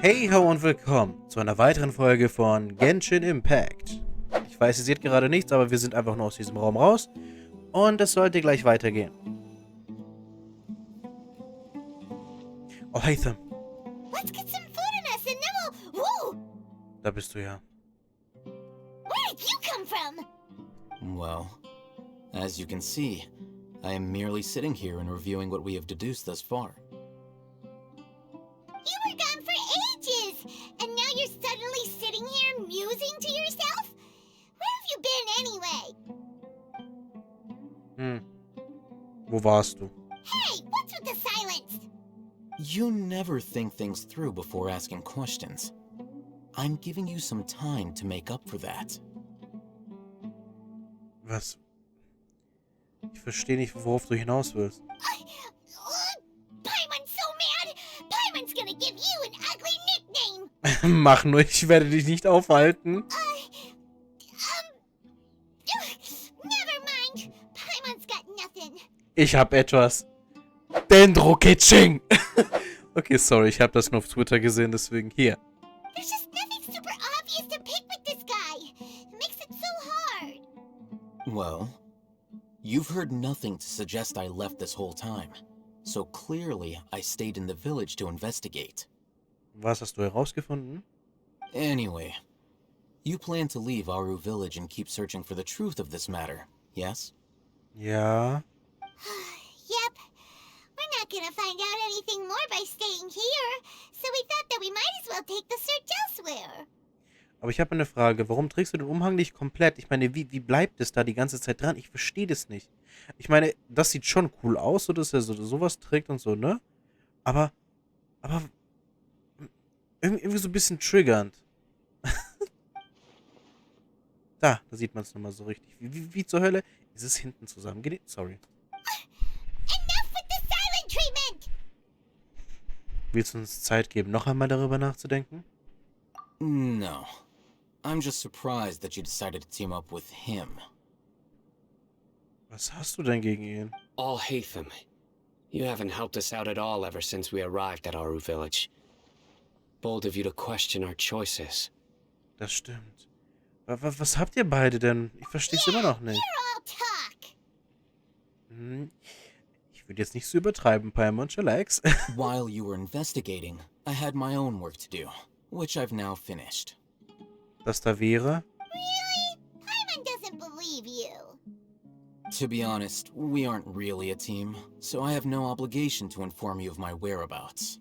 Heyhoo und willkommen zu einer weiteren Folge von Genshin Impact. Ich weiß, ihr seht gerade nichts, aber wir sind einfach nur aus diesem Raum raus und es sollte gleich weitergehen. Alhaitham. Let's get some food in us and then we'll... Woo! Da bist du ja. Where did you come from? Well, as you can see, I am merely sitting here and reviewing what we have deduced thus far. You were gone for ages, and now you're suddenly sitting here musing to yourself? Where have you been anyway? Wo warst du? Hey, what's with the silence? You never think things through before asking questions. I'm giving you some time to make up for that. Was? Ich verstehe nicht, worauf du hinaus willst. Paimon's so mad! Paimon's gonna give you an ugly nickname! Mach nur, ich werde dich nicht aufhalten. Never mind. Paimon's got nothing. Ich hab etwas. Dendro Kitching. Okay, sorry, ich habe das nur auf Twitter gesehen, deswegen hier. There's just nothing super obvious to pick with this guy. It makes it so hard. Well, you've heard nothing to suggest I left this whole time. So clearly, I stayed in the village to investigate. Was hast du herausgefunden? Anyway, you plan to leave Aru village and keep searching for the truth of this matter, yes? Ja. Yep. We're not gonna find out anything more by staying here, so we thought that we might as well take the search elsewhere. Aber ich habe eine Frage. Warum trägst du den Umhang nicht komplett? Ich meine, wie bleibt es da die ganze Zeit dran? Ich verstehe das nicht. Ich meine, das sieht schon cool aus, so dass er sowas trägt und so, ne? Aber irgendwie so ein bisschen triggernd. Da sieht man es nochmal so richtig. Wie zur Hölle ist es hinten zusammengenäht? Sorry. Enough with the silent treatment! Willst du uns Zeit geben, noch einmal darüber nachzudenken? No. I'm just surprised that you decided to team up with him. Was hast du denn gegen ihn? Alhaitham, you haven't helped us out at all ever since we arrived at Aru village. Bold of you to question our choices. Das stimmt. Was habt ihr beide denn? Ich verstehe es immer noch nicht. You're all talk! Ich würde jetzt nicht so übertreiben, Paimon, chillax. While you were investigating, I had my own work to do, which I've now finished. Das da wäre? Really? Paimon doesn't believe you. To be honest, we aren't really a team, so I have no obligation to inform you of my whereabouts.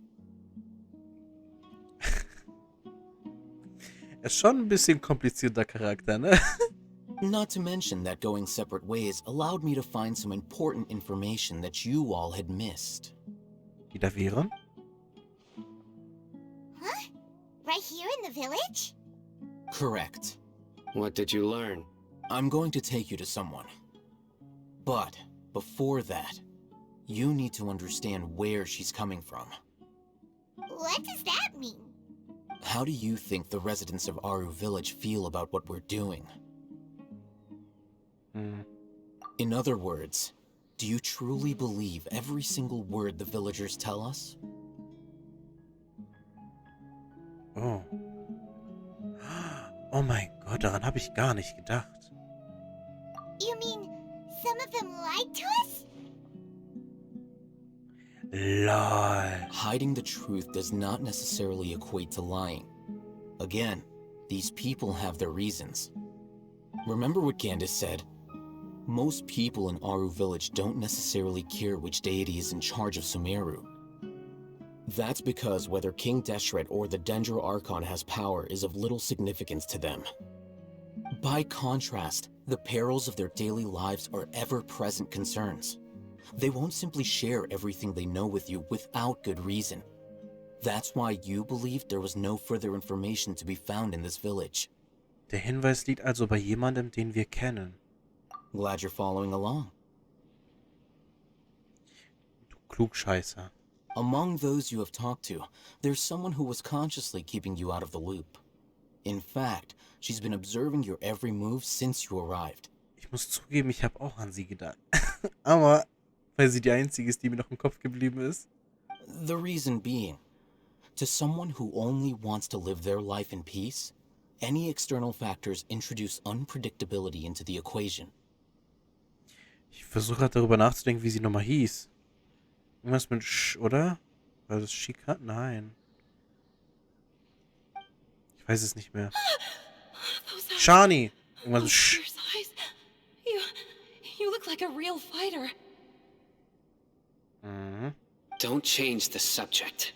Er ist schon ein bisschen komplizierter Charakter, ne? Not to mention that going separate ways allowed me to find some important information that you all had missed. Die da wären? Huh? Right here in the village? Correct. What did you learn? I'm going to take you to someone. But, before that, you need to understand where she's coming from. What does that mean? How do you think the residents of Aru village feel about what we're doing? In other words, do you truly believe every single word the villagers tell us? Oh. Oh mein Gott, daran habe ich gar nicht gedacht. You mean some of them lied to us? LOL. Hiding the truth does not necessarily equate to lying. Again, these people have their reasons. Remember what Gandis said? Most people in Aru village don't necessarily care which deity is in charge of Sumeru. That's because whether King Deshret or the Dendro-Archon has power is of little significance to them. By contrast, the perils of their daily lives are ever-present concerns. They won't simply share everything they know with you without good reason. That's why you believed there was no further information to be found in this village. Der Hinweis liegt also bei jemandem, den wir kennen. Glad you're following along. Du Klugscheißer. Among those you have talked to, there's someone who was consciously keeping you out of the loop. In fact, she's been observing your every move since you arrived. Ich muss zugeben, ich habe auch an sie gedacht. Aber weil sie die einzige ist, die mir noch im Kopf geblieben ist. The reason being, To someone who only wants to live their life in peace, any external factors introduce unpredictability into the equation. Ich versuche gerade darüber nachzudenken, wie sie nochmal hieß. Irgendwas mit Sch, oder? War das Shika? Nein. Ich weiß es nicht mehr. Shani! Irgendwas mit Sch. Fierce eyes. You look like a real fighter. Mhm. Don't change the subject.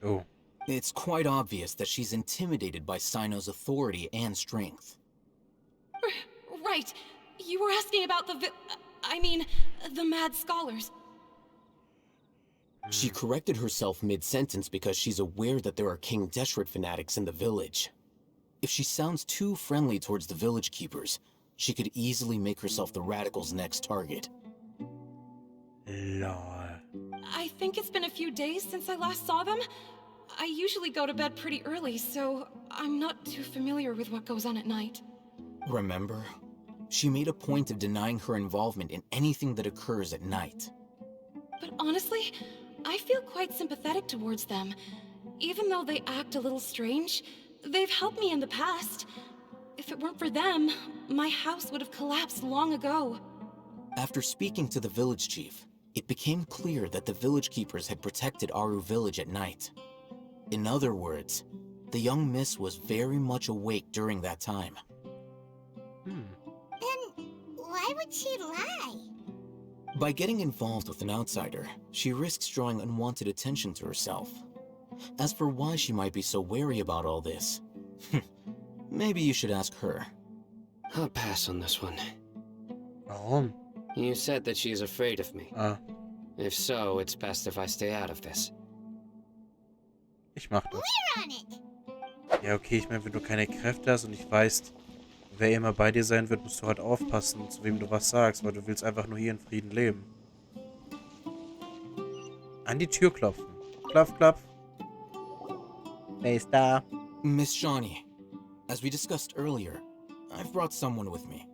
Oh. It's quite obvious that she's intimidated by Sino's authority and strength. Right. You were asking about the mad scholars. She corrected herself mid-sentence because she's aware that there are King Deshret fanatics in the village. If she sounds too friendly towards the village keepers, she could easily make herself the radicals' next target. Lol. I think it's been a few days since I last saw them. I usually go to bed pretty early, so I'm not too familiar with what goes on at night. Remember? She made a point of denying her involvement in anything that occurs at night. But honestly, I feel quite sympathetic towards them. Even though they act a little strange, they've helped me in the past. If it weren't for them, my house would have collapsed long ago. After speaking to the village chief, it became clear that the village keepers had protected Aru village at night. In other words, the young miss was very much awake during that time. Then why would she lie? By getting involved with an outsider, she risks drawing unwanted attention to herself. As for why she might be so wary about all this, maybe you should ask her. I'll pass on this one. Warum? You said that she is afraid of me. Ah, If so, it's best if I stay out of this. ich mach das. We're on it. Ja, okay, ich meine, wenn du keine Kräfte hast und nicht weißt, wer immer bei dir sein wird, musst du halt aufpassen, zu wem du was sagst, weil du willst einfach nur hier in Frieden leben. An die Tür klopfen. Klopf, klopf. Wer ist da? Miss Shawnee, as we discussed earlier, I've brought someone with me.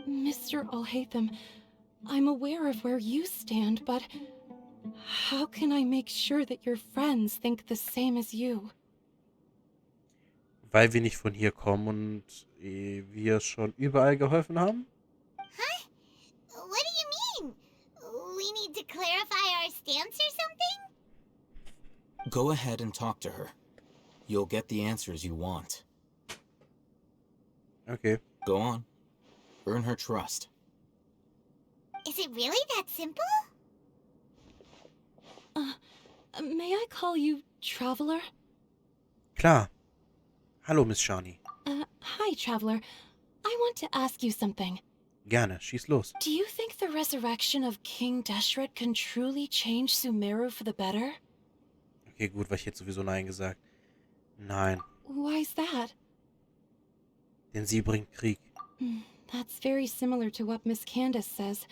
Mr. Alhaitham, I'm aware of where you stand, but how can I make sure that your friends think the same as you? Weil wir nicht von hier kommen und wir schon überall geholfen haben? Huh? What do you mean? We need to clarify our stance or something? Go ahead and talk to her. You'll get the answers you want. Okay. Go on. Earn her trust. Is it really that simple? May I call you Traveler? Klar. Hallo, Miss Shani. Hi, Traveler. I want to ask you something. Gerne, schieß los. Do you think the resurrection of King Deshret can truly change Sumeru for the better? Okay, gut, weil ich jetzt sowieso Nein gesagt. Nein, Why's that? denn sie bringt Krieg. That's very similar to what Miss Candace says.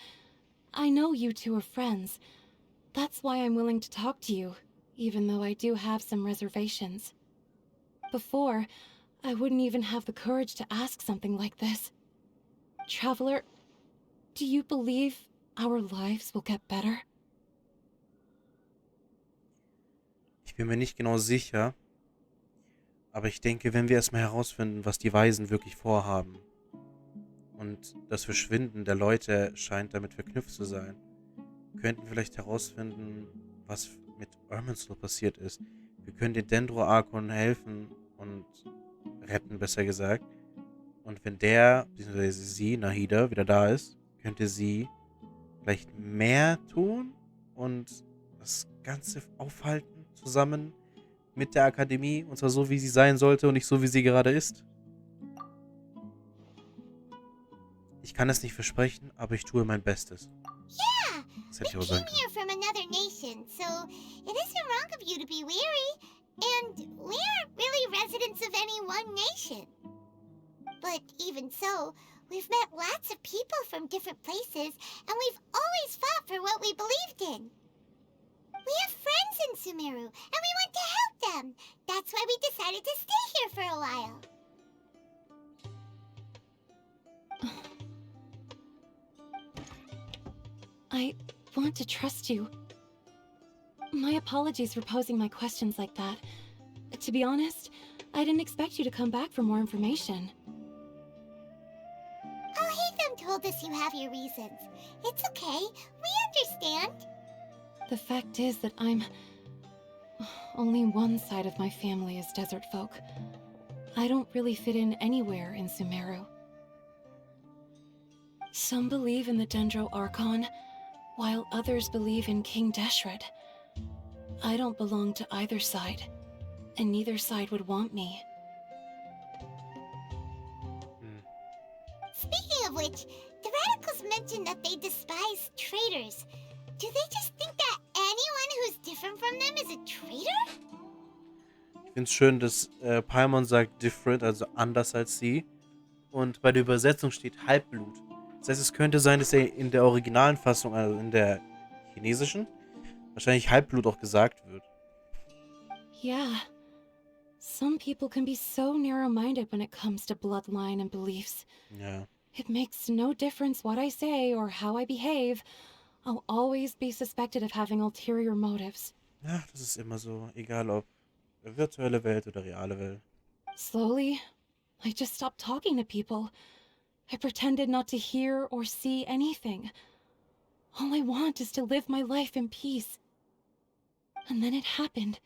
I know you two are friends. That's why I'm willing to talk to you, even though I do have some reservations. Before, I wouldn't even have the courage to ask something like this. Traveler, do you believe our lives will get better? Ich bin mir nicht genau sicher, aber ich denke, wenn wir erstmal herausfinden, was die Weisen wirklich vorhaben, und das Verschwinden der Leute scheint damit verknüpft zu sein, könnten wir vielleicht herausfinden, was mit Irminsul passiert ist. Wir können den Dendro-Archon helfen und retten, besser gesagt. Und wenn der, beziehungsweise sie, Nahida, wieder da ist, könnte sie vielleicht mehr tun und das Ganze aufhalten, zusammen mit der Akademie, und zwar so, wie sie sein sollte und nicht so, wie sie gerade ist. Ich kann es nicht versprechen, aber ich tue mein Bestes. Yeah, Das hätte ich we auch sagen came here from another nation, so it isn't wrong of you to be weary. And we aren't really residents of any one nation. But even so, we've met lots of people from different places, and we've always fought for what we believed in. We have friends in Sumeru, and we want to help them. That's why we decided to stay here for a while. I want to trust you. My apologies for posing my questions like that. To be honest, I didn't expect you to come back for more information. Alhaitham told us you have your reasons. It's okay. We understand. The fact is that only one side of my family is desert folk. I don't really fit in anywhere in Sumeru. Some believe in the Dendro-Archon, while others believe in King Deshret. I don't belong to either side, and neither side would want me. Speaking of which, the radicals mentioned that they despise traitors. Do they just think that anyone who's different from them is a traitor? Ich finde es schön, dass Paimon sagt different, also anders als sie. Und bei der Übersetzung steht Halbblut. Das heißt, es könnte sein, dass er in der originalen Fassung, also in der chinesischen, wahrscheinlich Halbblut auch gesagt wird. Yeah. Some people can be so narrow-minded when it comes to bloodline and beliefs. Ja. It makes no difference what I say or how I behave. I'll always be suspected of having ulterior motives. Ja, das ist immer so, egal ob virtuelle Welt oder reale Welt. Slowly, I just stopped talking to people. I pretended not to hear or see anything. All I want is to live my life in peace. And then it happened.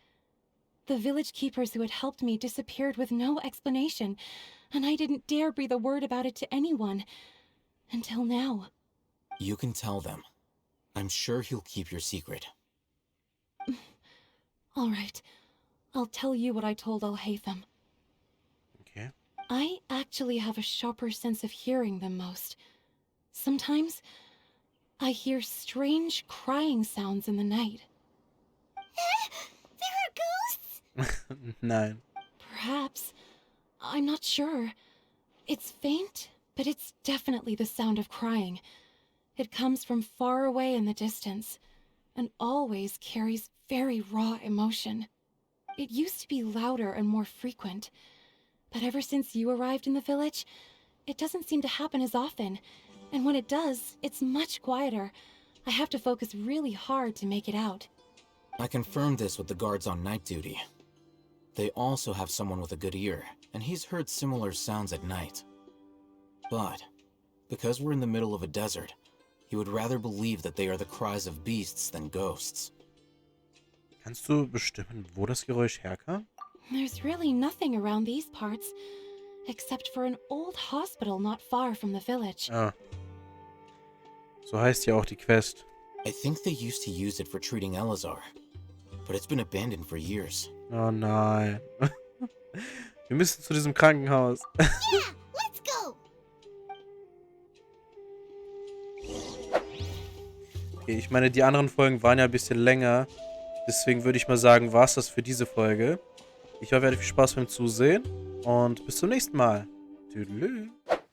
The village keepers who had helped me disappeared with no explanation, and I didn't dare breathe a word about it to anyone. Until now. You can tell them. I'm sure he'll keep your secret. All right. I'll tell you what I told Alhaitham. Okay. I actually have a sharper sense of hearing than most. Sometimes, I hear strange crying sounds in the night. There are ghosts? Nein. Perhaps. I'm not sure. It's faint, but it's definitely the sound of crying. It comes from far away in the distance, and always carries very raw emotion. It used to be louder and more frequent, but ever since you arrived in the village, it doesn't seem to happen as often, and when it does, it's much quieter. I have to focus really hard to make it out. I confirmed this with the guards on night duty. They also have someone with a good ear, and he's heard similar sounds at night. But, because we're in the middle of a desert, he would rather believe that they are the cries of beasts than ghosts. Kannst du bestimmen, wo das Geräusch herkam? There's really nothing around these parts, except for an old hospital not far from the village. Ah. So heißt ja auch die Quest. I think they used to use it for treating Eleazar, but it's been abandoned for years. Oh nein. Wir müssen zu diesem Krankenhaus. Yeah, let's go! Okay, ich meine, die anderen Folgen waren ja ein bisschen länger. Deswegen würde ich mal sagen, war es das für diese Folge. Ich hoffe, ihr hattet viel Spaß beim Zusehen. Und bis zum nächsten Mal. Tüdelü.